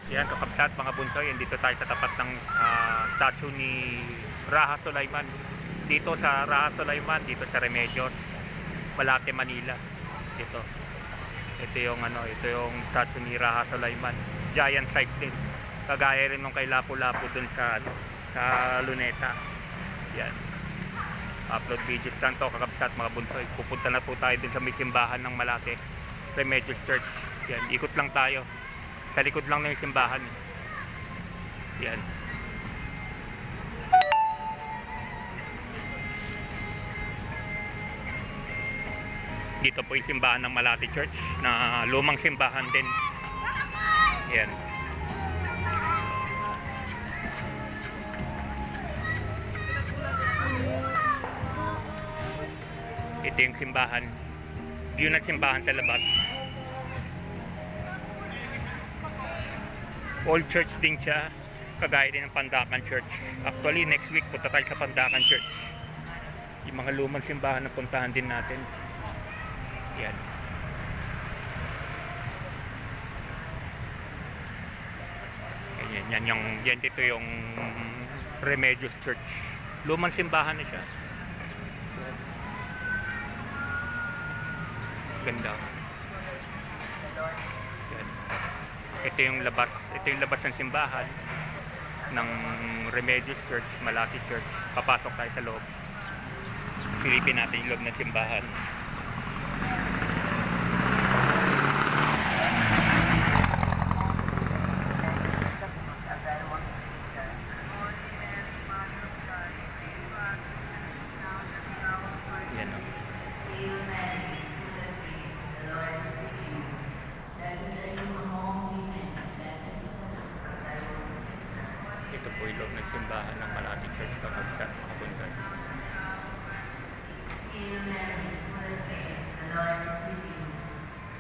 Yan, kakabsat mga bunsoy, dito tayo sa tapat ng statue ni Raha Sulaiman. Dito sa Raha Sulaiman, dito sa Remedios, Malate, Manila. Dito. Ito yung statue ni Raha Sulaiman. Giant size din. Kagaya rin nung kay Lapu-Lapu dun sa Luneta. Yan. Upload videos lang to, kakabsat mga bunsoy. Pupunta na po tayo dun sa may simbahan ng Malate, Remedios Church. Yan, ikot lang tayo. Sa likod lang ng simbahan. Yan. Dito po yung simbahan ng Malate Church na lumang simbahan din. Yan. Ito yung simbahan. View ng simbahan sa labas. Old church din siya, kagaya din ng Pandakan Church. Actually, next week punta tayo sa Pandakan Church. Yung mga lumang simbahan na puntahan din natin. Yan. Yan dito yung Remedios Church. Lumang simbahan na siya. Ganda. Yan. Ito yung labas ng simbahan ng Remedios Church, Malate Church. Papasok tayo sa loob. Silipin natin yung loob ng simbahan. Yan o. Ito po yung loob ng simbahan ng Malate Church, kakabsat mga bunsoy. Hail Mary, full of grace, the Lord is with you.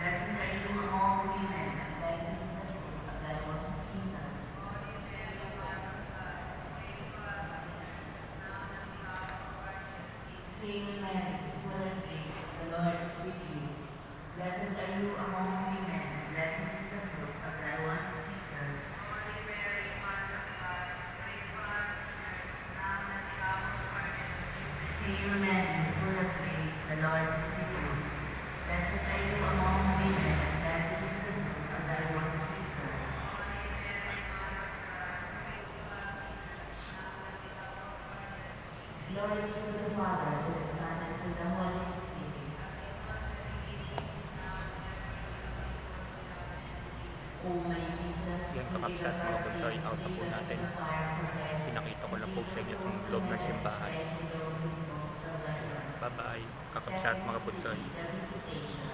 Blessed are you among women, and blessed is the fruit of thy womb, Jesus. Hail Mary, full of grace, the Lord is with you. Blessed are you among women, and blessed is the fruit of thy womb, Jesus. Hail Mary, full of grace, the Lord is with you. Blessed are you among women, and blessed is the fruit of thy womb, Jesus. Glory be to the Father, to the Son, and to the Holy Spirit. O my Jesus, Yan, forgive kakabsat us mga our bunsoy, sins, out na po lead us natin. from the fires of hell. Pinakita ko lang po sa inyo yung loob ng simbahan. Bye bye, kakabsat mga bunsoy. The visitation.